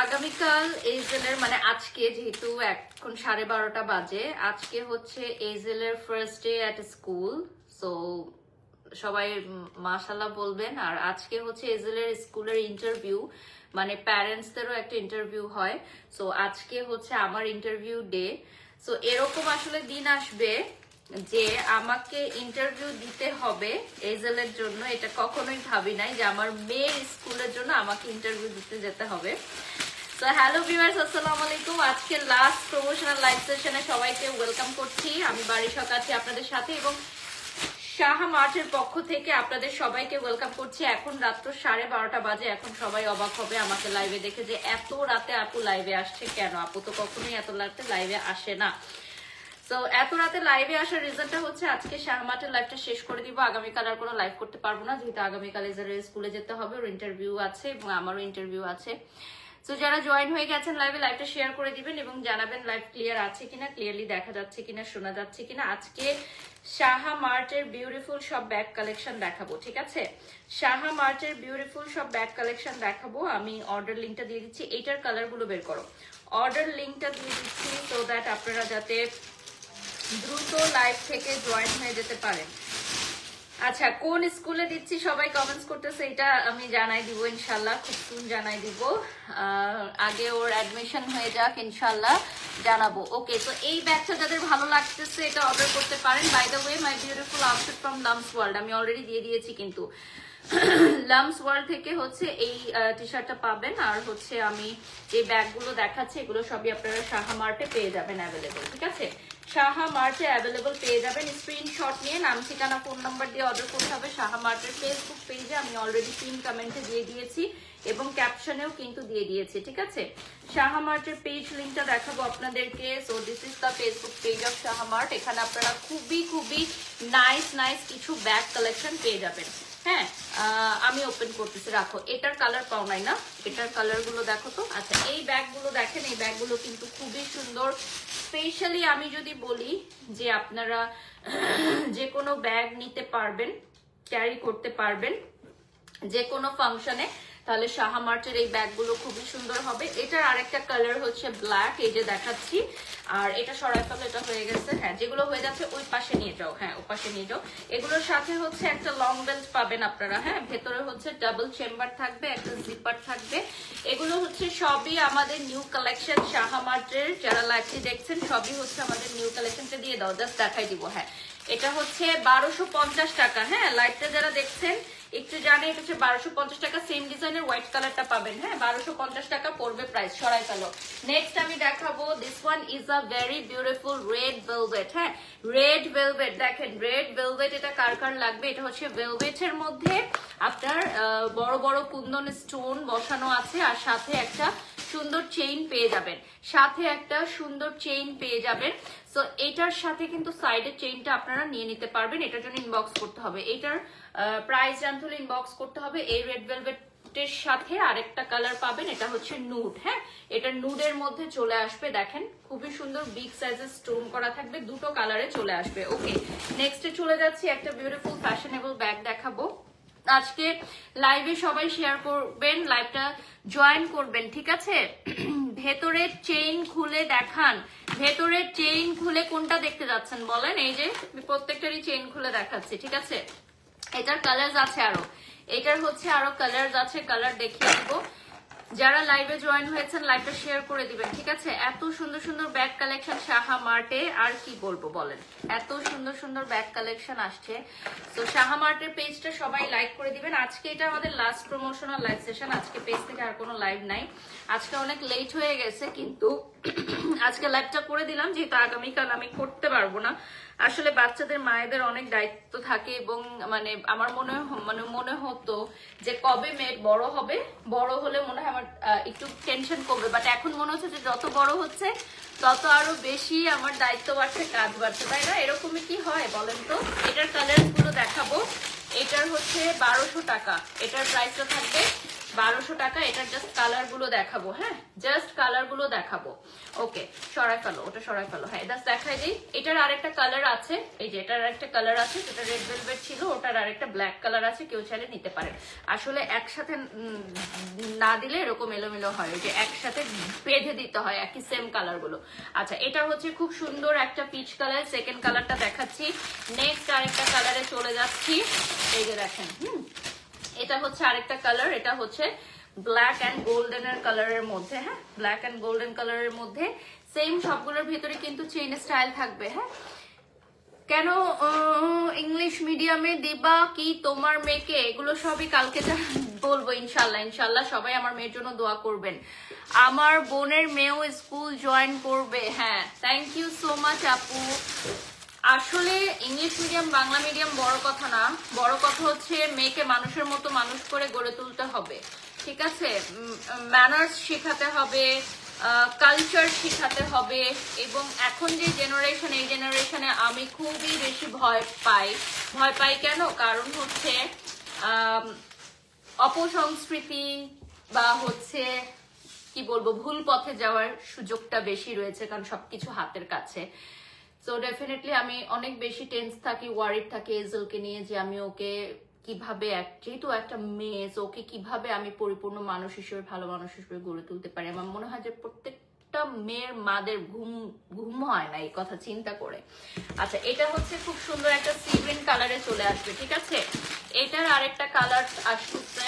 আগামীকাল এইজেলের মানে আজকে যেহেতু এখন 12:30 বাজে, আজকে হচ্ছে এইজেলের first day at school. So সবাই মাশাআল্লাহ বলবেন। আর আজকে হচ্ছে এইজেলের স্কুলের ইন্টারভিউ, মানে প্যারেন্টসদেরও একটা ইন্টারভিউ হয়। সো আজকে হচ্ছে আমার ইন্টারভিউ ডে। সো এরকম আসলে দিন আসবে যে আমাকে ইন্টারভিউ দিতে হবে এইজেলের জন্য। এটা কখনোই ভাবি নাই যে আমার মেয়ের স্কুলের জন্য আমাকে ইন্টারভিউ দিতে যেতে হবে। তো হ্যালো ভিউয়ার্স, আসসালামু আলাইকুম। আজকে লাস্ট প্রমোশনাল লাইভ সেশনে সবাইকে ওয়েলকাম করছি। আমি বারিশক আছি আপনাদের সাথে এবং সাহা মার্টের পক্ষ থেকে আপনাদের সবাইকে ওয়েলকাম করছি। এখন রাত্র 12:30 বাজে। এখন সবাই অবাক হবে আমাকে লাইভে দেখে যে এত রাতে আপু লাইভে আসছে কেন। আপু তো কখনোই এত রাতে লাইভে আসে না। তো এত রাতে লাইভে আসার রিজনটা হচ্ছে আজকে শাহমাটের লাইভটা শেষ করে দিব। আগামীকাল আর কোনো লাইভ করতে পারবো না, যেহেতু আগামীকাল এজারের স্কুলে যেতে হবে, ওর ইন্টারভিউ আছে এবং আমারও ইন্টারভিউ আছে। তো যারা জয়েন হয়ে গেছেন লাইভে, লাইভটা শেয়ার করে দিবেন এবং জানাবেন লাইভ ক্লিয়ার আছে কিনা, ক্লিয়ারলি দেখা যাচ্ছে কিনা, শোনা যাচ্ছে কিনা। আজকে সাহা মার্টের বিউটিফুল সব ব্যাগ কালেকশন দেখাবো, ঠিক আছে? সাহা মার্টের বিউটিফুল সব ব্যাগ কালেকশন দেখাবো। আমি অর্ডার লিঙ্কটা দিয়ে দিচ্ছি, এইটার কালারগুলো বের করো। অর্ডার লিঙ্কটা দিয়ে দিচ্ছি সো দ্যাট আপনারা যাতে দ্রুত লাইভ থেকে জয়েন হয়ে যেতে পারেন। আচ্ছা, কোন স্কুলে দিচ্ছি সবাই কমেন্টস করতেছে, এটা আমি জানাই দিব ইনশাল্লাহ, খুব সুন জানাই দিব। আগে ওর অ্যাডমিশন হয়ে যাক, ইনশাল্লাহ জানাবো। ওকে, তো এই ব্যাগটা যাদের ভালো লাগতেছে এটা অর্ডার করতে পারেন। By the way, my beautiful outfit from Lams World আমি অলরেডি দিয়ে দিয়েছি, কিন্তু লামস ওয়ার্ল্ড থেকে হচ্ছে এই টি শার্টটা পাবেন। আর হচ্ছে আমি যে ব্যাগগুলো দেখাচ্ছি এগুলো সবই আপনারা সাহা মার্টে পেয়ে যাবেন অ্যাভেলেবল, ঠিক আছে? সাহা মার্টে অ্যাভেলেবল পেয়ে যাবেন। স্ক্রিনশট নিয়ে নাম, ঠিকানা, ফোন নাম্বার দিয়ে অর্ডার করতে হবে। সাহা মার্টের ফেসবুক পেজে আমি অলরেডি পিন কমেন্টে দিয়ে দিয়েছি এবং ক্যাপশনেও কিন্তু দিয়ে দিয়েছি, ঠিক আছে? সাহা মার্টের পেজ লিঙ্কটা দেখাবো আপনাদেরকে। So this is the Facebook page of Saha mart. এখানে আপনারা খুবই খুবই নাইস নাইস কিছু ব্যাগ কালেকশন পেয়ে যাবেন। হ্যাঁ, আমি ওপেন করতেছি, রাখো। এটার কালার পাও নাই না, এটার কালার গুলো দেখো তো। আচ্ছা, এই ব্যাগগুলো দেখেন, এই ব্যাগগুলো কিন্তু খুবই সুন্দর। স্পেশালি আমি যদি বলি যে আপনারা যে কোনো ব্যাগ নিতে পারবেন, ক্যারি করতে পারবেন যে কোনো ফাংশনে, তাহলে সাহা মার্টের এই ব্যাগগুলো খুবই সুন্দর হবে। এটার আরেকটা কালার হচ্ছে ব্ল্যাক, এই যে দেখাচ্ছি। আর এটা সরাই ফেলো, এটা হয়ে গেছে। হ্যাঁ, যেগুলো হয়ে যাচ্ছে ওই পাশে নিয়ে যাও, হ্যাঁ ও পাশে নিয়ে যাও। এগুলোর সাথে হচ্ছে একটা লং বেল্ট পাবেন আপনারা। হ্যাঁ, ভেতরে হচ্ছে ডাবল চেম্বার থাকবে, একটা জিপার থাকবে। এগুলো হচ্ছে সবই আমাদের নিউ কালেকশন সাহা মার্টের। যারা লাইভটি দেখছেন সবই হচ্ছে আমাদের নিউ কালেকশনটা দিয়ে দাও, জাস্ট দেখাই দিব। হ্যাঁ, এটা হচ্ছে 1250 টাকা। হ্যাঁ, লাইভটা যারা দেখছেন একটু জানে, এটা হচ্ছে 1250 টাকা। সেম ডিজাইনের হোয়াইট কালারটা পাবেন। হ্যাঁ, 1250 টাকা পড়বে প্রাইস। সরাই ফেলো। নেক্সট আমি দেখাবো, this one is a very beautiful red velvet. হ্যাঁ, রেড ভেলভেট দেখেন, রেড ভেলভেট। এটা কার কার লাগবে? এটা হচ্ছে ভেলভেটের মধ্যে আপনার বড় বড় কুন্দন স্টোন বসানো আছে, আর সাথে একটা সুন্দর চেইন পেয়ে যাবেন, সাথে একটা সুন্দর চেইন পেয়ে যাবেন। সো এটার সাথে কিন্তু সাইডের চেইনটা আপনারা নিয়ে নিতে পারবেন। এটার জন্য ইনবক্স করতে হবে, এটার প্রাইস জানতে হলে ইনবক্স করতে হবে। এই রেড ভেলভেটের সাথে আরেকটা কালার পাবেন, এটা হচ্ছে নুড। হ্যাঁ, এটা নুডের মধ্যে চলে আসবে, দেখেন খুবই সুন্দর বিগ সাইজের স্টোন করা থাকবে, দুটো কালারে চলে আসবে। ওকে, নেক্সটে চলে যাচ্ছি, একটা বিউটিফুল ফ্যাশনেবল ব্যাগ দেখাবো। আজকে লাইভে সবাই শেয়ার করবেন, লাইভটা জয়েন করবেন, ঠিক আছে? ভেতরের চেইন খুলে দেখান, ভেতরের চেইন খুলে কোনটা দেখতে যাচ্ছেন বলেন? এই যে প্রত্যেকটারই চেইন খুলে দেখাচ্ছি, ঠিক আছে? এটার কালার আছে আরো, এটার হচ্ছে আরো কালার আছে, কালার দেখিয়ে দিব। যারা লাইভে জয়েন হয়েছেন লাইভটা শেয়ার করে দিবেন, ঠিক আছে? এত সুন্দর সুন্দর ব্যাগ কালেকশন সাহা মার্টে, আর কি বলবো বলেন, এত সুন্দর সুন্দর ব্যাগ কালেকশন আসছে। তো সাহা মার্টের পেজটা সবাই লাইক করে দিবেন। আজকে এটা আমাদের লাস্ট প্রমোশনাল লাইভ সেশন, আজকে পেজ থেকে আর কোনো লাইভ নাই। আজকে অনেক লেট হয়ে গেছে, কিন্তু আজকে লাইভটা করে দিলাম যেহেতু আগামীকাল আমি করতে পারবো না। আসলে বাচ্চাদের মায়েদের অনেক দায়িত্ব থাকে এবং মানে আমার মনে হতো যে কবে মেয়ে বড় হবে, বড় হলে মনে হয় আমার একটু টেনশন কমবে, বাট এখন মনে হচ্ছে যে যত বড় হচ্ছে তত আরো বেশি আমার দায়িত্ব বাড়ছে, কাজ বাড়ছে, তাই না? এরকমই কি হয় বলেন তো? এটার কালার গুলো দেখাবো। এটার হচ্ছে 1200 টাকা, এটার প্রাইসটা থাকবে 1200 টাকা। এটার জাস্ট কালার গুলো দেখাবো, হ্যাঁ জাস্ট কালার গুলো দেখাবো। ওকে সরাই ফেলো, ওটা সরাই ফেলো। হ্যাঁ জাস্ট দেখাই দিই। এটার আরেকটা কালার আছে, এই যে এটার আরেকটা কালার আছে, যেটা রেড ভেলভেট ছিল, ওটার আরেকটা ব্ল্যাক কালার আছে, কেউ চাইলে নিতে পারে। আসলে একসাথে না দিলে এরকম এলোমেলো হয়, ওই যে একসাথে বেঁধে দিতে হয় একই সেম কালার গুলো। আচ্ছা এটা হচ্ছে খুব সুন্দর একটা পিচ কালার, সেকেন্ড কালারটা দেখাচ্ছি। নেক্সট আরেকটা কালারে চলে যাচ্ছি, এই যে দেখেন। এটা হচ্ছে আরেকটা কালার, এটা হচ্ছে ব্ল্যাক অ্যান্ড গোল্ডেনের কালারের মধ্যে, হ্যাঁ ব্ল্যাক অ্যান্ড গোল্ডেন কালারের মধ্যে। সেম সবগুলোর ভিতরে কিন্তু চেইন স্টাইল থাকবে। হ্যাঁ কেন ইংলিশ মিডিয়ামে দিবা কি তোমার মেয়েকে? এগুলো সবই কালকে বলবো ইনশাল্লাহ। ইনশাল্লাহ সবাই আমার মেয়ের জন্য দোয়া করবেন। আমার বোনের মেয়েও স্কুল জয়েন করবে। হ্যাঁ থ্যাংক ইউ সো মাচ আপু। আসলে ইংলিশ মিডিয়াম বাংলা মিডিয়াম বড় কথা না, বড় কথা হচ্ছে মেয়েকে মানুষের মতো মানুষ করে গড়ে তুলতে হবে, ঠিক আছে? ম্যানার্স শেখাতে হবে, কালচার শেখাতে হবে। এবং এখন যে জেনারেশন, এই জেনারেশনে আমি খুবই বেশি ভয় পাই কেন? কারণ হচ্ছে অপসংস্কৃতি বা হচ্ছে কি বলবো, ভুল পথে যাওয়ার সুযোগটা বেশি রয়েছে, কারণ সবকিছু হাতের কাছে। সো ডেফিনেটলি আমি অনেক বেশি টেন্স থাকি, ওয়ারিড থাকি এজেলকে নিয়ে, যে আমি ওকে কিভাবে, যেহেতু একটা মেয়ে, ওকে কিভাবে আমি পরিপূর্ণ মানুষ হিসেবে, ভালো মানুষ হিসেবে গড়ে তুলতে পারি। আমার মনে হয় যে প্রত্যেকটা মেয়ের মাদের ঘুম হয় না এই কথা চিন্তা করে। আচ্ছা এটা হচ্ছে খুব সুন্দর একটা সি গ্রিন কালারে চলে আসবে, ঠিক আছে? এটার আরেকটা কালার আসছে,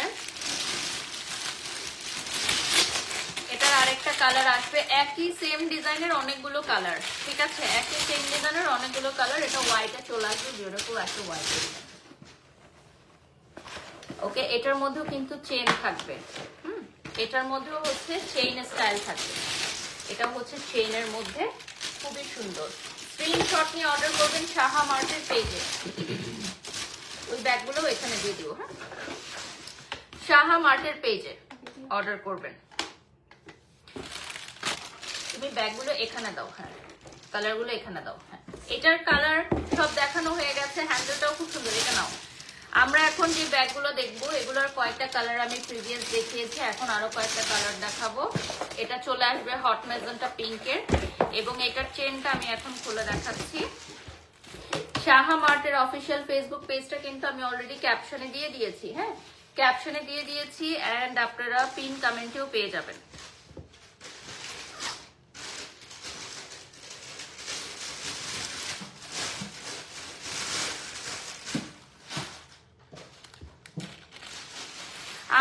এটার আরেকটা কালার আসবে, একই সেম ডিজাইনের অনেকগুলো কালার, ঠিক আছে? একই সেম ডিজাইনের অনেকগুলো কালার। এটা হোয়াইটে চলে আসবে, বিউটিফুল একটা হোয়াইট। ওকে এটার মধ্যেও কিন্তু চেইন থাকবে, এটার মধ্যেও হচ্ছে চেইন স্টাইল থাকবে। এটা হচ্ছে চেইনের মধ্যে, খুবই সুন্দর। স্ক্রিনশট নিয়ে অর্ডার করবেন সাহা মার্টের পেজে। ওই ব্যাগগুলো এখানে দিয়ে দিও, হ্যাঁ সাহা মার্টের পেজে অর্ডার করবেন। তুমি ব্যাগগুলো এখানে দাও, হ্যাঁ কালারগুলো এখানে দাও। হ্যাঁ এটার কালার সব দেখানো হয়ে গেছে, হ্যান্ডেলটাও খুব সুন্দর, এটা নাও। আমরা এখন যে ব্যাগগুলো দেখবো এগুলোর কয়েকটা কালার আমি প্রিভিয়াস দেখিয়েছি, এখন আরো কয়েকটা কালার দেখাবো। এটা চলে আসবে হট ম্যাজেন্টা পিঙ্কের, এবং এটার চেনটা আমি এখন খুলে দেখাচ্ছি। সাহা মার্টের অফিসিয়াল ফেসবুক পেজটা কিন্তু আমি অলরেডি ক্যাপশনে দিয়ে দিয়েছি, হ্যাঁ ক্যাপশনে দিয়ে দিয়েছি, এন্ড আপনারা পিন কমেন্টেও পেয়ে যাবেন।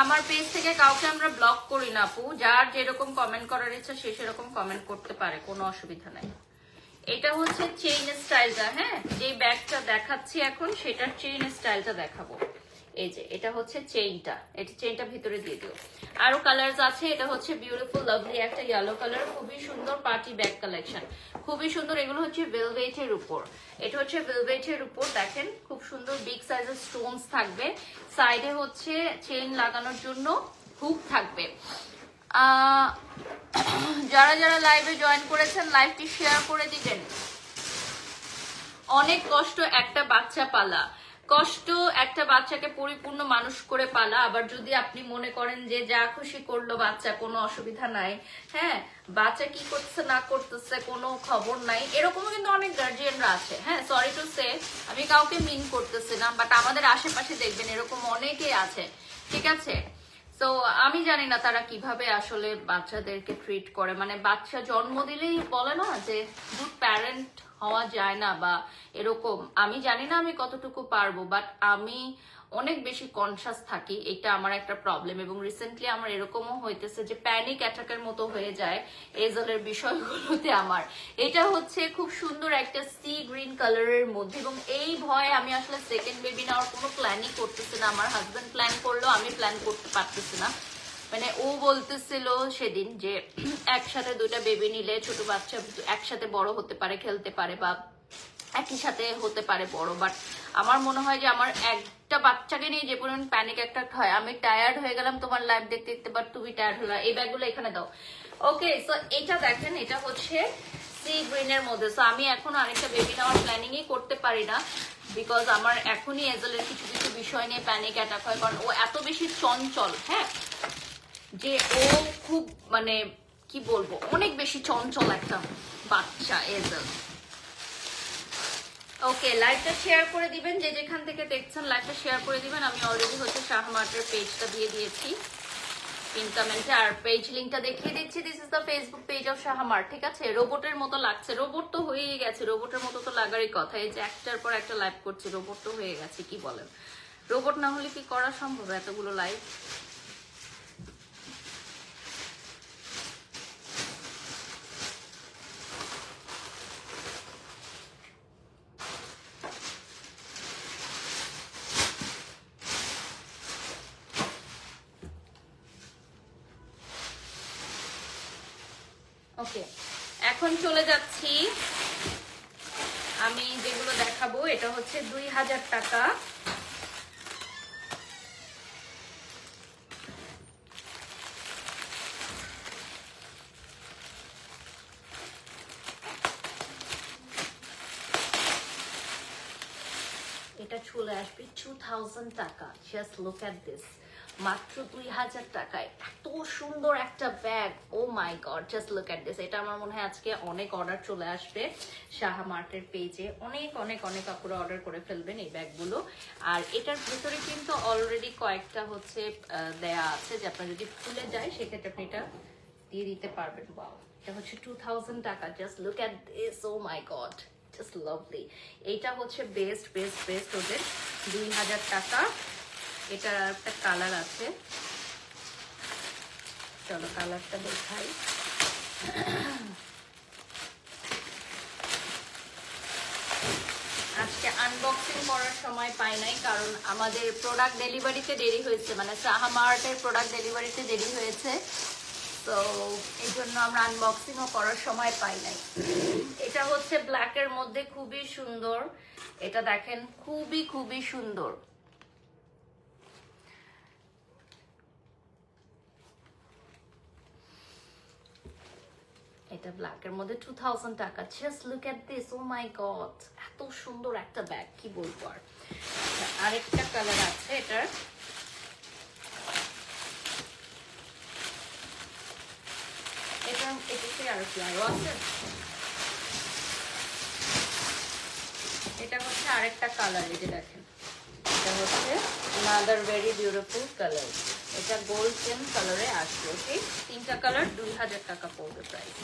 আমার পেজ থেকে কাউকে আমরা ব্লক করি না আপু, যার যেরকম কমেন্ট করার ইচ্ছা সে সেরকম কমেন্ট করতে পারে, কোনো অসুবিধা নাই। এটা হচ্ছে চেইন স্টাইলটা, হ্যাঁ যে ব্যাগটা দেখাচ্ছি এখন সেটার চেইন স্টাইলটা দেখাবো। এই যে এটা হচ্ছে চেইনটা, এটা চেইনটা ভিতরে দিয়ে দিও। আরো কালারস আছে, এটা হচ্ছে বিউটিফুল লাভলি একটা ইয়েলো কালার, খুবই সুন্দর পার্টি ব্যাগ কালেকশন, খুবই সুন্দর। এগুলো হচ্ছে ভেলভেটের উপর, এটা হচ্ছে ভেলভেটের উপর, দেখেন খুব সুন্দর বিগ সাইজের স্টোনস থাকবে। সাইডে হচ্ছে চেইন লাগানোর জন্য হুক থাকবে। যারা যারা লাইভে জয়েন করেছেন লাইভটি শেয়ার করে দিবেন। অনেক কষ্ট একটা বাচ্চা পালা, কষ্ট একটা বাচ্চাকে পরিপূর্ণ মানুষ করে পালা। আবার যদি আপনি মনে করেন যে যা খুশি করলো বাচ্চা, কোনো অসুবিধা নাই, হ্যাঁ বাচ্চা কি করতেছে না করতেছে কোনো খবর নাই, এরকমও কিন্তু অনেক গার্জিয়ানরা আছে। হ্যাঁ সরি টু সে, আমি কাউকে মিন করতেছি না, বাট আমাদের আশেপাশে দেখবেন এরকম অনেকেই আছে, ঠিক আছে? তো আমি জানি না তারা কিভাবে আসলে বাচ্চাদেরকে ট্রিট করে, মানে বাচ্চা জন্ম দিলেই বলে না যে গুড প্যারেন্ট হওয়া যায় না বা এরকম। আমি জানি না আমি কতটুকু পারবো, বাট আমি অনেক বেশি কনসাস থাকি, এটা আমার একটা প্রবলেম। এবং রিসেন্টলি আমার এরকমও হইতেছে যে প্যানিক অ্যাটাকের মতো হয়ে যায় এজলের বিষয়গুলোতে আমার। এটা হচ্ছে খুব সুন্দর একটা সি গ্রিন কালারের মধ্যে, এবং এই ভয়ে আমি আসলে সেকেন্ড বেবি নেওয়ার কোনো প্ল্যানই করতেছি না। আমার হাজবেন্ড প্ল্যান করলেও আমি প্ল্যান করতে পারতেছি না। মানে ও বলতেছিল সেদিন যে একসাথে দুইটা বেবি নিলে ছোট বাচ্চা একসাথে বড় হতে পারে, খেলতে পারে, বা একই সাথে হতে পারে বড়। বাট আমার মনে হয় যে আমার একটা বাচ্চাকে নিয়ে যে পরিমাণ প্যানিক অ্যাটাক হয়, আমি টায়ার্ড হয়ে গেলাম তোমার লাইভ দেখতে দেখতে, বাট তুমি টায়ার্ড হলা। এই ব্যাগগুলো এখানে দাও। ওকে সো এটা দেখেন, এটা হচ্ছে সি গ্রিনের মধ্যে। সো আমি এখন আরেকটা বেবি নেওয়ার প্ল্যানিংই করতে পারি না, বিকজ আমার এখনই এজেলের কিছু কিছু বিষয় নিয়ে প্যানিক অ্যাটাক হয়, কারণ ও এত বেশি চঞ্চল, হ্যাঁ, যে ও খুব মানে কি বলবো, অনেক বেশি চঞ্চল একটা বাচ্চা এজেল। ওকে, লাইভটা শেয়ার করে দিবেন, যে যেখান থেকে দেখছেন লাইভটা শেয়ার করে দিবেন। আমি অলরেডি হচ্ছে শাহমার্টের পেজটা দিয়ে দিয়েছি পিন কমেন্টে, আর পেজ লিংকটা দেখিয়ে দিচ্ছি। This is the Facebook page of Shahmart, ঠিক আছে? রোবটের মতো লাগছে, রোবট তো হয়েই গেছে, রোবটের মতো তো লাগারই কথা। এই যে একটার পর একটা লাইভ করছি, রোবট তো হয়ে গেছে, কি বলেন? রোবট না হলে কি করা সম্ভব এতগুলো লাইভ? ওকে, এখন চলে যাচ্ছি আমি যেগুলো দেখাবো। এটা হচ্ছে 2000 টাকা, এটা চলে আসবে 2000 টাকা। জাস্ট লুক এট দিস, মাত্র 2000 টাকায় এত সুন্দর একটা bag. Oh my God, just look at this. এটা আমার মনে হয় আজকে অনেক অর্ডার চলে আসবে শাহমার্টের পেজে, অনেক অনেক অনেক আপুরা অর্ডার করে ফেলবেন এই ব্যাগগুলো। আর এটার ভেতরে কিন্তু অলরেডি কয়েকটা হচ্ছে দেয়া আছে, যে আপনার যদি খুলে যায় সেক্ষেত্রে আপনি এটা দিয়ে দিতে পারবেন। ওয়াও, এটা হচ্ছে 2000 টাকা। Just look at this, oh my God, just lovely. এইটা হচ্ছে বেস্ট বেস্ট বেস্ট ওদের 2000 টাকা। এটার একটা কালার আছে, চলো কালারটা দেখাই। আজকে আনবক্সিং করার সময় পাই নাই, কারণ আমাদের প্রোডাক্ট ডেলিভারিতে দেরি হয়েছে, মানে শাহমার্টের প্রোডাক্ট ডেলিভারিতে দেরি হয়েছে, তো এই জন্য আমরা আনবক্সিংও করার সময় পাই নাই। এটা হচ্ছে ব্ল্যাকের মধ্যে, খুবই সুন্দর। এটা দেখেন, খুবই খুবই সুন্দর। এটা ব্ল্যাকের মধ্যে 2000 টাকা। Just look at this, oh my God, এত সুন্দর একটা ব্যাগ, কি বলবো আর। আরেকটা কালার আছে এটার, এটাতে আর কি আরো আছে। এটা হচ্ছে আরেকটা কালার, এই যে দেখেন, এটা হচ্ছে another very beautiful color। এটা গোল্ড সেম কালারে আসবে। ওকে, তিনটা কালার 2000 টাকা পড়বে প্রাইস।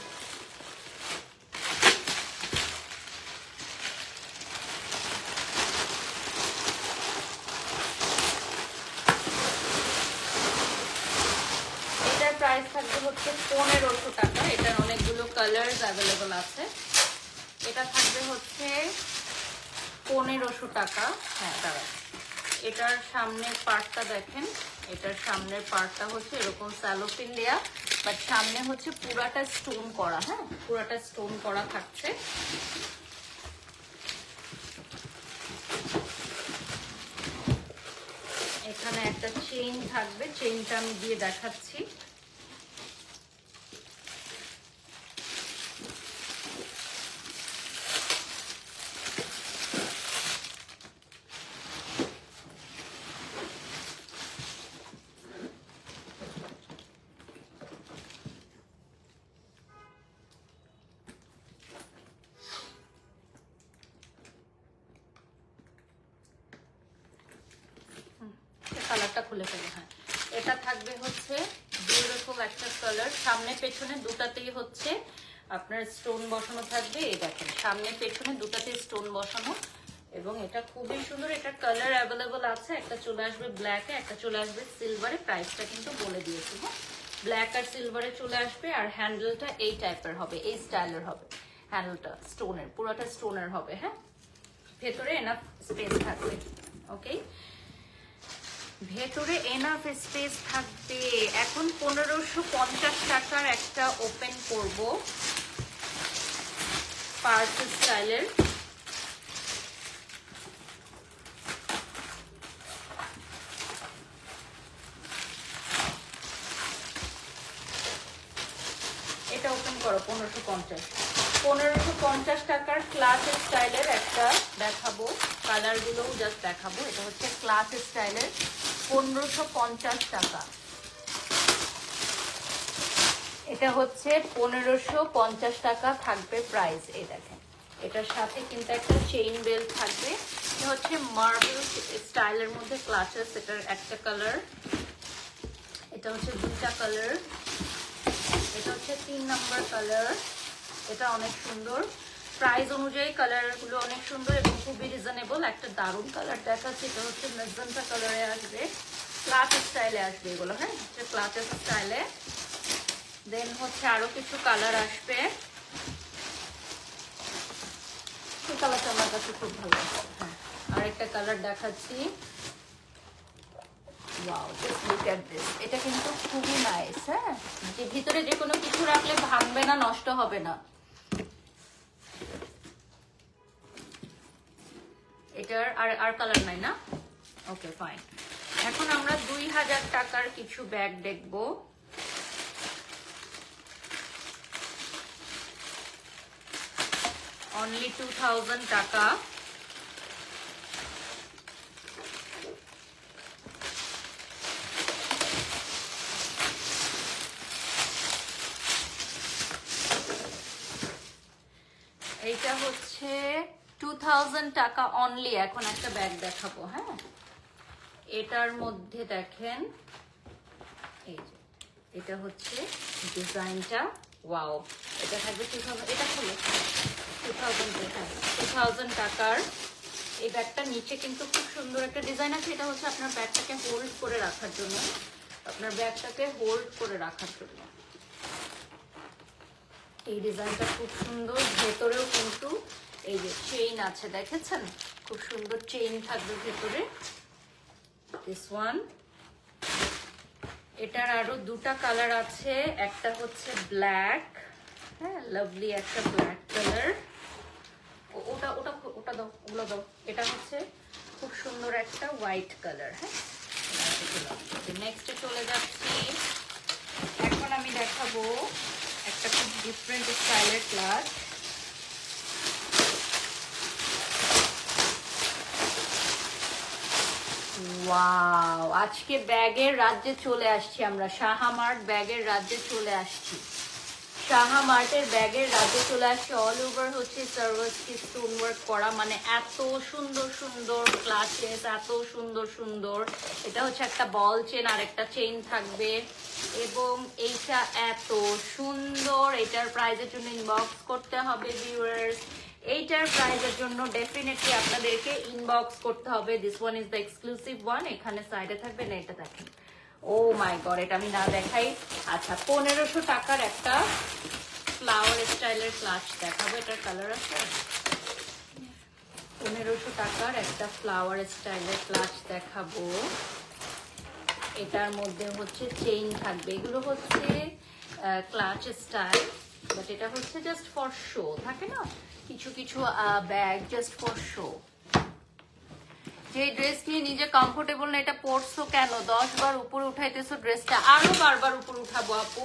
এটার প্রাইস থাকবে হচ্ছে 1500 টাকা। এটার অনেকগুলো কালার্স অ্যাভেলেবল আছে। এটা থাকবে হচ্ছে 1500 টাকা। হ্যাঁ, দাঁড়া, এটার সামনের পার্টটা দেখেন, এটার সামনের পার্টটা হচ্ছে এরকম স্যালোফিন দেয়া, বাট সামনে হচ্ছে পুরাটা স্টোন করা। হ্যাঁ, পুরাটা স্টোন করা থাকছে। এখানে একটা চেইন থাকবে, চেইনটা আমি দিয়ে দেখাচ্ছি। কালারটা খুলে ফেলে। হ্যাঁ, এটা থাকবে হচ্ছে বিউটিফুল একটা কালার। সামনে পেছনে দুটাতেই হচ্ছে আপনার স্টোন বসানো থাকবে। এই দেখেন, সামনে পেছনে দুটাতেই স্টোন বসানো, এবং এটা খুবই সুন্দর। এটা কালার অ্যাভেলেবল আছে, একটা চলে আসবে ব্ল্যাকে, একটা চলে আসবে সিলভারে। প্রাইসটা কিন্তু বলে দিয়েছি। হ্যাঁ, ব্ল্যাক আর সিলভারে চলে আসবে। আর হ্যান্ডেলটা এই টাইপের হবে, এই স্টাইলের হবে। হ্যান্ডেলটা স্টোনের, পুরোটা স্টোনের হবে। হ্যাঁ, ভেতরে এনাফ স্পেস থাকবে। ওকে, ভেতরে এনাফ স্পেস থাকবে। এখন 1550 টাকার একটা ওপেন করব, পার্স স্টাইলের। এটা ওপেন করো 1550। 1550 টাকার ক্লাচ স্টাইলের একটা দেখাবো, কালারগুলোও জাস্ট দেখাবো। এটা হচ্ছে ক্লাচ স্টাইলের 1550 টাকা। এটা হচ্ছে 1550 টাকা থাকবে প্রাইস। এই দেখেন, এটার সাথে কিন্তু একটা চেইন বেল্ট থাকবে। এটা হচ্ছে মার্বেল স্টাইলের মধ্যে ক্লাচেস। এটার একটা কালার, এটা হচ্ছে দুইটা কালার, এটা হচ্ছে 3 নাম্বার কালার। এটা অনেক সুন্দর, প্রাইস অনুযায়ী কালারগুলো অনেক সুন্দর এবং খুবই রিজনেবল। একটা দারুণ কালার দেখাচ্ছে, এটা হচ্ছে মেজেন্টা কালারে আসবে, ক্লাচ স্টাইলে আসবে এগুলো। হ্যাঁ, হচ্ছে ক্লাচেস স্টাইলে। দেন হচ্ছে আরো কিছু কালার আসবে। এই কালারটা আমার কাছে খুব ভালো লাগছে। হ্যাঁ, আরেকটা কালার দেখাচ্ছি। Wow, just look at this. এটা কিন্তু খুবই নাইস। হ্যাঁ, যে ভিতরে যে কোনো কিছু রাখলে ভাঙবে না, নষ্ট হবে না। এটার আর কালার নাই না? ওকে, ফাইন। এখন আমরা 2000 টাকার কিছু ব্যাগ দেখবো। অনলি 2000 টাকা। এইটা হচ্ছে 2000 টাকা অনলি। এখন একটা ব্যাগ দেখাবো। হ্যাঁ, এটার মধ্যে দেখেন, এই যে এটা হচ্ছে ডিজাইনটা। ওয়াও, এটা থাকবে 2000। এটা খুলে 2000 টাকার এই ব্যাগটা। নিচে কিন্তু খুব সুন্দর একটা ডিজাইন আছে। এটা হচ্ছে আপনার ব্যাগটাকে হোল্ড করে রাখার জন্য, আপনার ব্যাগটাকে হোল্ড করে রাখার জন্য এই ডিজাইনটা খুব সুন্দর। ভেতরেও কিন্তু এই যে চেইন আছে, দেখেছেন? খুব সুন্দর চেইন থাকবে ভেতরে। This one. এটার আরো দুটা কালার আছে। একটা হচ্ছে ব্ল্যাক। হ্যাঁ, লাভলি একটা ব্ল্যাক কালার। ওটা ওটা ওটা দাও, ওগুলো দাও। এটা হচ্ছে খুব সুন্দর একটা হোয়াইট কালার। হ্যাঁ, নেক্সটে চলে যাচ্ছি। এখন আমি দেখাবো একটা খুব ডিফারেন্ট স্টাইলের ক্লাচ। ওয়াও, আজকে ব্যাগের রাজ্যে চলে আসছি আমরা। শাহামার্ট ব্যাগের রাজ্যে চলে আসছি। শাহামার্টের ব্যাগের রাজ্যে চলে আসছি। অল ওভার হচ্ছে সার্ভাসকি স্টোন ওয়ার্ক করা, মানে এত সুন্দর সুন্দর ক্লাচেস, এত সুন্দর সুন্দর। এটা হচ্ছে একটা বল চেন আর একটা চেইন থাকবে এবং এইটা এত সুন্দর। এটার প্রাইজের জন্য ইনবক্স করতে হবে ভিউয়ার্স। এইটার প্রাইজের জন্য ডেফিনেটলি আপনাদেরকে ইনবক্স করতে হবে। This one is the exclusive one. এখানে সাইডে থাকবে না, এটা দেখেন। ও মাই গড, এটা আমি না দেখাই। আচ্ছা, 1500 টাকার একটা ফ্লাওয়ার স্টাইলের ক্লাচ দেখাবো। এটার কালার আছে। 1500 টাকার একটা ফ্লাওয়ার স্টাইলের ক্লাচ দেখাবো। এটার মধ্যে হচ্ছে চেইন থাকবে। এগুলো হচ্ছে ক্লাচ স্টাইল, বাট এটা হচ্ছে জাস্ট ফর শো। থাকে না কিছু কিছু ব্যাগ জাস্ট ফর শো। যে ড্রেস নিয়ে নিজে কমফোর্টেবল না, এটা পরছো কেন? 10 বার উপরে উঠাইতেছো ড্রেসটা, আরো বারবার উপরে উঠাবো আপু,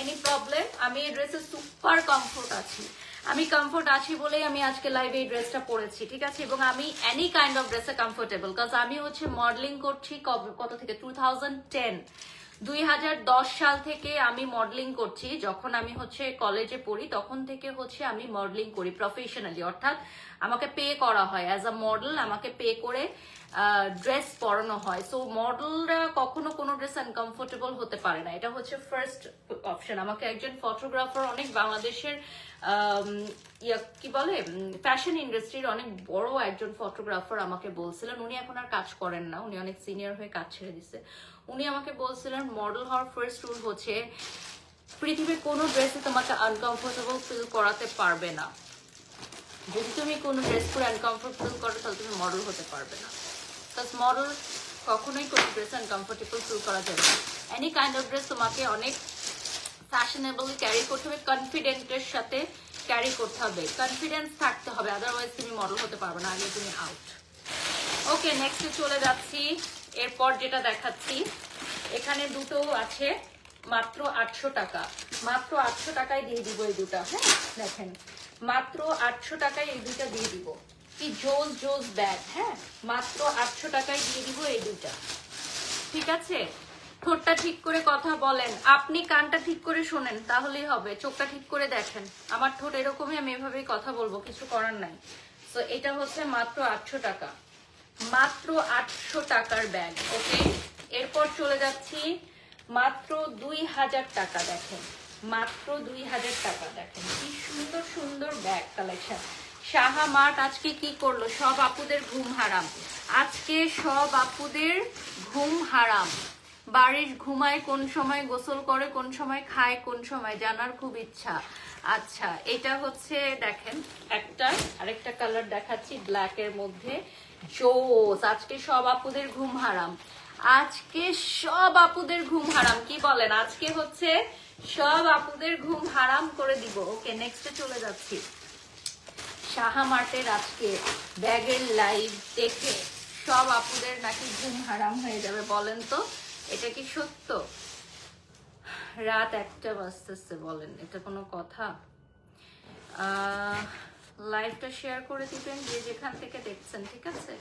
এনি প্রবলেম? আমি এই ড্রেসে সুপার কমফোর্ট আছি। আমি কমফোর্ট আছি বলেই আমি আজকে লাইভে এই ড্রেসটা পরেছি, ঠিক আছে? এবং আমি এনি কাইন্ড অফ ড্রেসে কমফোর্টেবল, কারণ আমি হচ্ছে মডেলিং করছি কত থেকে 2010 সাল থেকে আমি মডেলিং করছি। যখন আমি হচ্ছে কলেজে পড়ি তখন থেকে হচ্ছে আমি মডেলিং করি প্রফেশনালি, অর্থাৎ আমাকে পে করা হয় অ্যাজ আ মডেল, আমাকে পে করে ড্রেস পরানো হয়। সো মডেলরা কখনো কোনো ড্রেস আনকমফোর্টেবল হতে পারে না, এটা হচ্ছে ফার্স্ট অপশন। আমাকে একজন ফটোগ্রাফার, অনেক বাংলাদেশের কি বলে ফ্যাশন ইন্ডাস্ট্রির অনেক বড় একজন ফটোগ্রাফার আমাকে বলছিলেন, উনি এখন আর কাজ করেন না, উনি অনেক সিনিয়র হয়ে কাজ ছেড়ে দিচ্ছে। উনি আমাকে বলছিলেন মডেল হওয়ার ফার্স্ট রুল হচ্ছে পৃথিবীর কোনো ড্রেসে তোমাকে আনকমফোর্টেবল ফিল করাতে পারবে না। যদি তুমি কোনো ড্রেস পরে আনকমফোর্টেবল করো তাহলে তুমি মডেল হতে পারবে না। প্লাস মডেল কখনোই কোনো ড্রেস আনকমফোর্টেবল ফিল করা যাবে না। এনি কাইন্ড অফ ড্রেস তোমাকে অনেক ফ্যাশনেবল ক্যারি করতে হবে, কনফিডেন্টের সাথে ক্যারি করতে হবে, কনফিডেন্স থাকতে হবে, আদারওয়াইজ তুমি মডেল হতে পারবে না, আগে তুমি আউট। ওকে, নেক্সটে চলে যাচ্ছি। এরপর যেটা দেখাচ্ছি, এখানে দুটো আছে মাত্র 800 টাকা, মাত্র 800 টাকায় দিয়ে দিব এই দুটা। হ্যাঁ, দেখেন মাত্র 800 টাকায় এই দুইটা দিয়ে দিব। কি জোস জোস ব্যাগ, হ্যাঁ মাত্র 800 টাকায় দিয়ে দিব এই দুইটা। ঠিক আছে, ঠোঁটটা ঠিক করে কথা বলেন, আপনি কানটা ঠিক করে শোনেন তাহলেই হবে, চোখটা ঠিক করে দেখেন। আমার ঠোঁট এরকমই, আমি এভাবেই কথা বলবো, কিছু করার নাই। তো এটা হচ্ছে মাত্র 800 টাকা, মাত্র 800 টাকার ব্যাগ। ওকে, এরপর চলে যাচ্ছি মাত্র 2000 টাকা। দেখেন মাত্র 2000 টাকা, দেখেন কি সুন্দর সুন্দর ব্যাগ কালেকশন। সাহা মার্ট আজকে কি করলো, সব আপুদের ঘুম হারাম, আজকে সব আপুদের ঘুম হারাম। বাড়ির ঘুমায় কোন সময়, গোসল করে কোন সময়, খায় কোন সময়, জানার খুব ইচ্ছা। আচ্ছা, এটা হচ্ছে দেখেন একটা আরেকটা কালার দেখাচ্ছি ব্ল্যাক এর মধ্যে, জোস। আজকে সব আপুদের ঘুম হারাম, আজকে সব আপুদের ঘুম হারাম। কি বলেন, আজকে হচ্ছে সব আপুদের ঘুম হারাম করে দিব। ওকে, নেক্সটে চলে যাচ্ছি। সাহা মার্টের আজকে ব্যাগের লাইভ দেখে সব আপুদের নাকি ঘুম হারাম হয়ে যাবে, বলেন তো এটা কি সত্য? রাত 1টা বাজতেছে, বলেন এটা কোনো কথা? লাইভটা শেয়ার করে দিবেন যে যেখান থেকে দেখছেন, ঠিক আছে?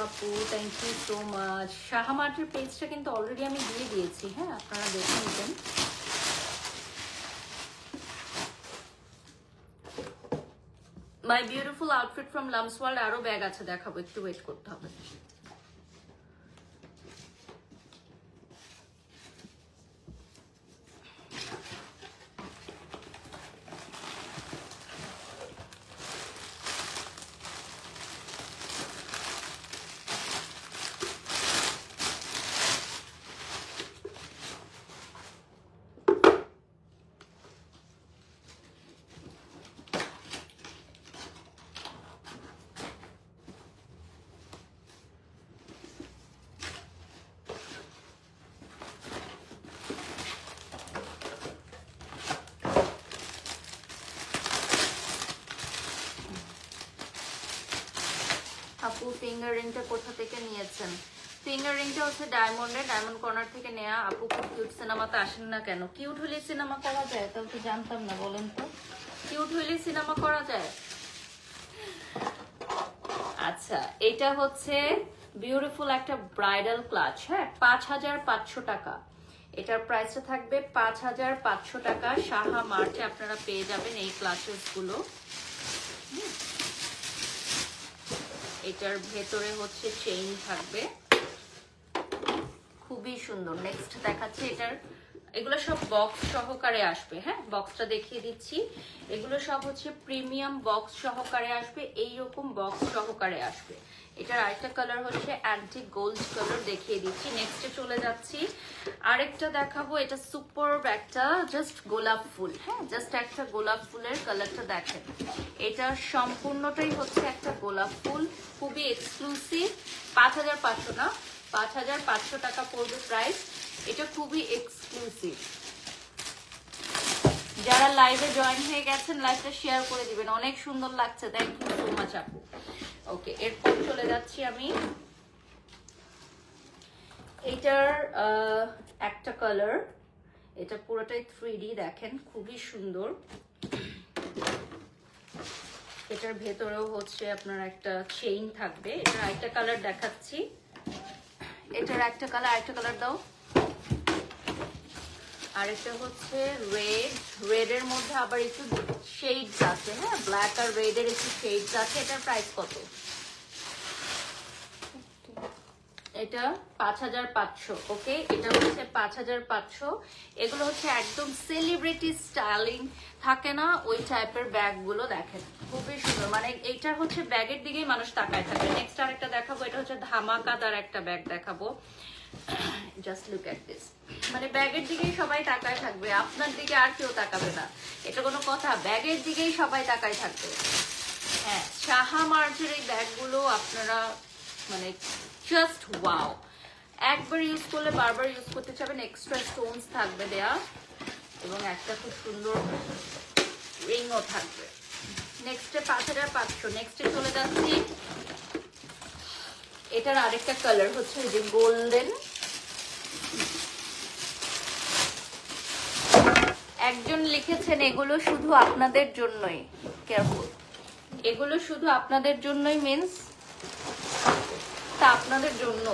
আপু thank you so much. Saha মার্টের পেজটা কিন্তু অলরেডি আমি দিয়ে দিয়েছি, হ্যাঁ আপনারা দেখে নেবেন। মাই beautiful outfit from Lams world আরো ব্যাগ আছে, দেখাবো, একটু ওয়েট করতে হবে। আপু ফিঙ্গার রিংটা কোথা থেকে নিয়েছেন? ফিঙ্গার রিংটা হচ্ছে ডায়মন্ডের, ডায়মন্ড কর্নার থেকে নেওয়া। আপু খুব কিউট, সিনেমাতে আসেন না কেন? কিউট হলে সিনেমা করা যায়? তাও তো জানতাম না, বলেন তো কিউট হলে সিনেমা করা যায়? আচ্ছা, এটা হচ্ছে বিউটিফুল একটা ব্রাইডাল ক্লাচ, হ্যাঁ 5500 টাকা। এটার প্রাইসটা থাকবে 5500 টাকা। সাহা মার্টে আপনারা পেয়ে যাবেন এই ক্লাচেস গুলো। এটার ভেতরে হচ্ছে চেইন থাকবে, খুবই সুন্দর। নেক্সট দেখাচ্ছি, এটার এগুলো সব বক্স সহকারে আসবে, হ্যাঁ বক্সটা দেখিয়ে দিচ্ছি। এগুলো সব হচ্ছে প্রিমিয়াম বক্স সহকারে আসবে, এইরকম বক্স সহকারে আসবে। এটার আরেকটা কালার হচ্ছে অ্যান্টিক গোল্ড কালার, দেখিয়ে দিচ্ছি। নেক্সটে চলে যাচ্ছি, আরেকটা দেখাবো। এটা সুপার একটা জাস্ট গোলাপ ফুল, হ্যাঁ জাস্ট একটা গোলাপ ফুলের কালারটা দেখেন। এটা সম্পূর্ণটাই হচ্ছে একটা গোলাপ ফুল, খুবই এক্সক্লুসিভ। 5500 না, 5500 টাকা পড়বে প্রাইস। এটা খুবই এক্সক্লুসিভ। যারা লাইভে জয়েন হয়ে গেছেন লাইভটা শেয়ার করে দিবেন, অনেক সুন্দর লাগছে, থ্যাংক ইউ সো মাচ আপু। ওকে, এরপর চলে যাচ্ছি আমি। এটার একটা কালার, এটা পুরোটাই 3D, দেখেন খুবই সুন্দর। এটার ভেতরেও হচ্ছে আপনার একটা চেইন থাকবে। এটার আরেকটা কালার দেখাচ্ছি, এটার একটা কালার, আরেকটা কালার দাও। আরেকটা হচ্ছে রেড, রেডের মধ্যে আবার একটু শেডস আছে, হ্যাঁ ব্ল্যাক আর রেডের একটু শেডস আছে। এটার প্রাইস কত? এটা 5500। ওকে, এটা হচ্ছে 5500। এগুলো হচ্ছে একদম সেলিব্রিটি স্টাইলিং থাকে না, ওই টাইপের ব্যাগ গুলো দেখেন খুবই সুন্দর, মানে এইটার হচ্ছে ব্যাগের দিকেই মানুষ তাকায় থাকবে। নেক্সট আরেকটা দেখাবো, এটা হচ্ছে ধামাকাদার একটা ব্যাগ দেখাবো। জাস্ট লুক এট দিস, মানে ব্যাগের দিকেই সবাই তাকায় থাকবে, আপনার দিকে আর কেউ তাকাবে না, এটা কোনো কথা? ব্যাগের দিকেই সবাই তাকায় থাকবে। হ্যাঁ, সাহা মার্চের এই ব্যাগগুলো আপনারা মানে জাস্ট ওয়াও, একবার ইউজ করলে বারবার ইউজ করতে চাবেন। এক্সট্রা স্টোনস থাকবে দেয়া এবং একটা খুব সুন্দর রিংও থাকবে। নেক্সটে 5500। নেক্সটে চলে যাচ্ছি, এটার আরেকটা কালার হচ্ছে যে গোল্ডেন। একজন লিখেছেন এগুলো শুধু আপনাদের জন্যই, কেয়ারফুল, এগুলো শুধু আপনাদের জন্যই মিন্স তা আপনাদের জন্য,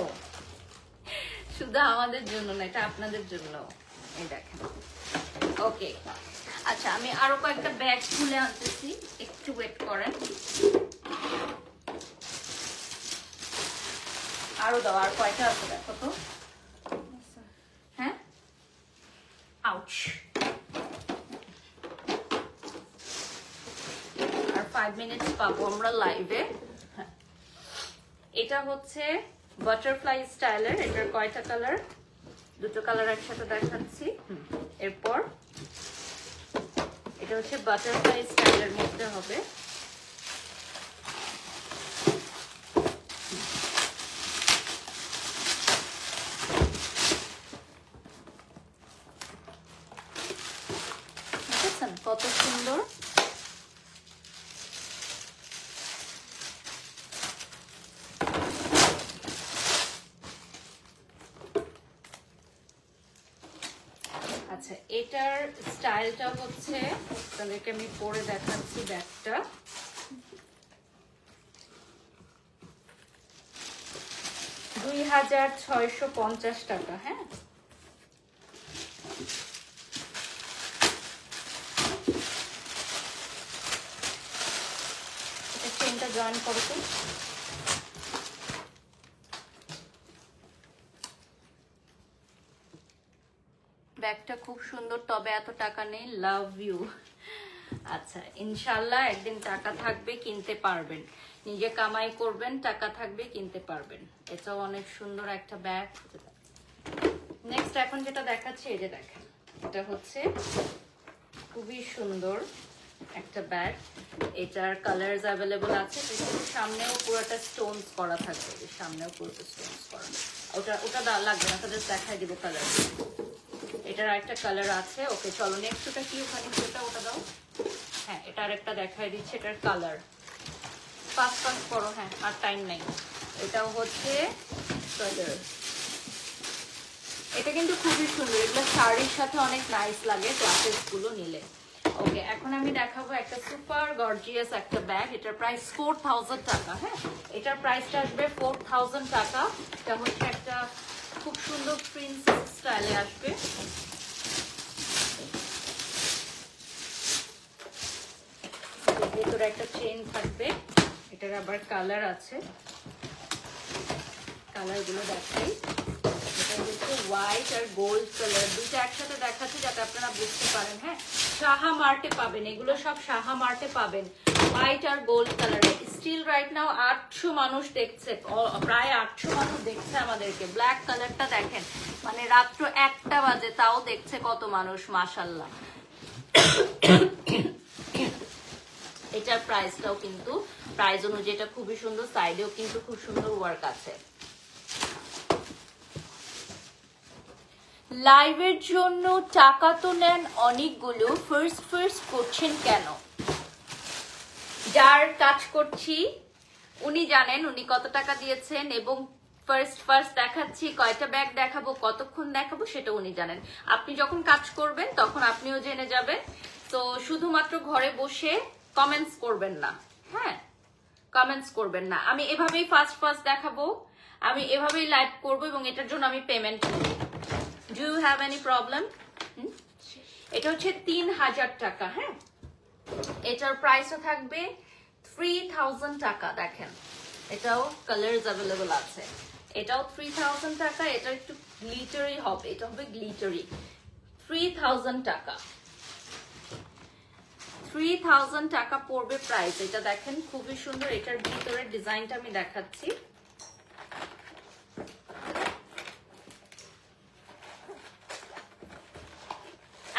শুধু আমাদের জন্য না, এটা আপনাদের জন্য। এই দেখেন, ওকে। আচ্ছা, আমি আরো কয়েকটা ব্যাগ খুলে আনতেছি, একটু ওয়েট করেন। আরো দাও, আর কয়টা আছে দেখো তো। হ্যাঁ, আউচ। আর 5 মিনিটস পাবো আমরা লাইভে। এটা হচ্ছে বাটারফ্লাই স্টাইলের। এটার কয়টা কালার? দুটো কালার একসাথে দেখাচ্ছি। এরপর এটা হচ্ছে বাটারফ্লাই স্টাইলের মধ্যে হবে। দেখেছেন কত সুন্দর। আচ্ছা, এটার স্টাইলটা হচ্ছে, আপনাদেরকে আমি পরে দেখাচ্ছি ব্যাগটা। $2650। হ্যাঁ, এটা চেনটা জয়েন করো তো। ব্যাগটা খুব সুন্দর, তবে এত টাকা নেই। Love you. আচ্ছা, ইনশাল্লাহ একদিন টাকা থাকবে কিনতে পারবেন, নিজে কামাই করবেন, টাকা থাকবে কিনতে পারবেন। এটাও অনেক সুন্দর একটা ব্যাগ। নেক্সট এখন যেটা দেখাচ্ছি, এই যে দেখেন, এটা হচ্ছে খুবই সুন্দর একটা ব্যাগ। এটার কালারস অ্যাভেলেবল আছে। সামনেও পুরোটা স্টোনস করা থাকবে, সামনেও পুরোটা স্টোনস করা। ওটা লাগবে না, তাদের দেখাই দিব কালার। এটার একটা কালার আছে। ওকে, চলো নেক্সট। ওটা কি ওখানে, ওটা দাও। হ্যাঁ, এটা আরেকটা দেখাই দিচ্ছে, এটার কালার। ফাস্ট করো, হ্যাঁ, আর টাইম নাই। এটাও হচ্ছে কালার। এটা কিন্তু খুবই সুন্দর, এগুলো শাড়ির সাথে অনেক নাইস লাগে ক্লাসেস গুলো নিলে। ওকে, এখন আমি দেখাবো একটা সুপার গর্জিয়াস একটা ব্যাগ। এটার প্রাইস 4000 টাকা। হ্যাঁ, এটার প্রাইসটা আসবে 4000 টাকা। এটা হচ্ছে একটা খুব সুন্দর প্রিন্সেস স্টাইলে আসবে। ভেতরে একটা চেইন থাকবে। এটার আবার কালার আছে, কালার গুলো দেখাই। এটা হচ্ছে হোয়াইট আর গোল্ড কালার, দুইটা একসাথে দেখাচ্ছি যাতে আপনারা বুঝতে পারেন। হ্যাঁ, সাহা মার্টে পাবেন, এগুলো সব সাহা মার্টে পাবেন। হোয়াইট আর গোল্ড কালারে। স্টিল রাইট নাও 800 মানুষ দেখছে, প্রায় 800 মানুষ দেখছে আমাদেরকে। ব্ল্যাক কালারটা দেখেন, মানে রাত্র 1টা বাজে তাও দেখছে কত মানুষ, মাশাআল্লাহ। এটার প্রাইসটাও কিন্তু প্রাইস অনুযায়ী এটা খুবই সুন্দর, সাইডেও কিন্তু খুব সুন্দর ওয়ার্ক আছে। লাইভের জন্য টাকা তো নেন অনেকগুলো, ফার্স্ট করছেন কেন? যার কাজ করছি উনি জানেন উনি কত টাকা দিয়েছেন, এবং ফার্স্ট দেখাচ্ছি, কয়টা ব্যাগ দেখাবো, কতক্ষণ দেখাবো, সেটা উনি জানেন। আপনি যখন কাজ করবেন তখন আপনিও জেনে যাবেন। তো শুধুমাত্র ঘরে বসে কমেন্টস করবেন না। হ্যাঁ, কমেন্টস করবেন না। আমি এভাবেই ফার্স্ট দেখাবো, আমি এভাবেই লাইভ করবো, এবং এটার জন্য আমি পেমেন্ট করব। Do you have any problem? এটা হচ্ছে 3000 টাকা। হ্যাঁ, এটার প্রাইসও থাকবে 3000 টাকা। দেখেন, এটাও কালারস অ্যাভেলেবল আছে। এটাও 3000 টাকা। এটা একটু গ্লিটারি হবে, এটা হবে গ্লিটারি। 3000 টাকা, 3000 টাকা পড়বে প্রাইস। এটা দেখেন খুবই সুন্দর। এটার ভিতরের ডিজাইনটা আমি দেখাচ্ছি।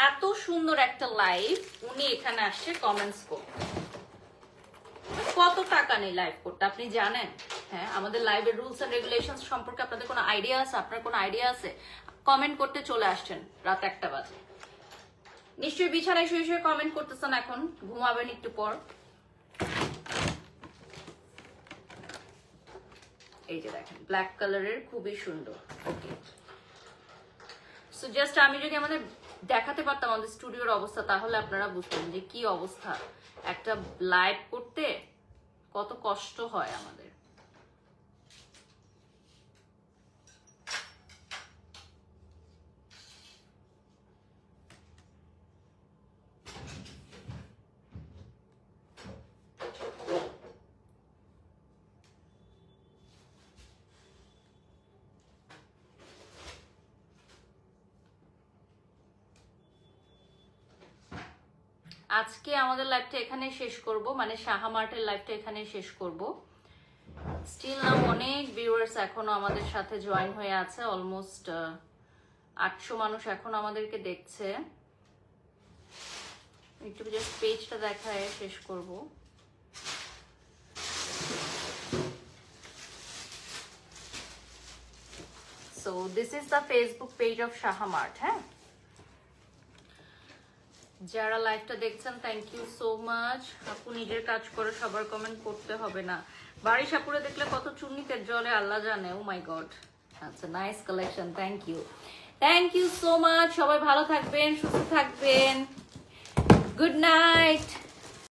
এত সুন্দর একটা লাইভ, উনি এখানে আসছে কমেন্টস করতে। কত টাকা নেই লাইভ করতে আপনি জানেন? হ্যাঁ, আমাদের লাইভের রুলস এন্ড রেগুলেশনস সম্পর্কে আপনাদের কোনো আইডিয়া আছে? আপনার কোনো আইডিয়া আছে? কমেন্ট করতে চলে আসছেন রাত 1টা বাজে। নিশ্চয়ই বিছানায় শুয়ে শুয়ে কমেন্ট করতেছেন, এখন ঘুমাবেন একটু পর। এই যে দেখেন ব্ল্যাক কালারের, খুবই সুন্দর। ওকে, সো জাস্ট আমি যদি আমাদের দেখাতে পারতাম আমাদের স্টুডিওর অবস্থা, তাহলে আপনারা বুঝতেন যে কি অবস্থা। একটা লাইভ করতে কত কষ্ট হয় আমাদের। আজকে আমাদের লাইভটা এখানে শেষ করব, মানে সাহা মার্টের লাইভটা এখানে শেষ করব। স্টিল না অনেক ভিউয়ার্স এখনো আমাদের সাথে জয়েন হয়ে আছে, অলমোস্ট 800 মানুষ এখন আমাদেরকে দেখছে। একটু জাস্ট পেজটা দেখায় শেষ করব। So this is the Facebook page of Saha mart. হ্যাঁ, যারা লাইভটা দেখছেন থ্যাংক ইউ সো মাচ। আপু নিজের কাজ করে, সবার কমেন্ট করতে হবে না। বারিশ আপুরে দেখলে কত চুন্নিতে জলে আল্লাহ জানে। ও মাই গড, আচ্ছা nice collection, thank you so much. সবাই ভালো থাকবেন, সুস্থ থাকবেন। Good night.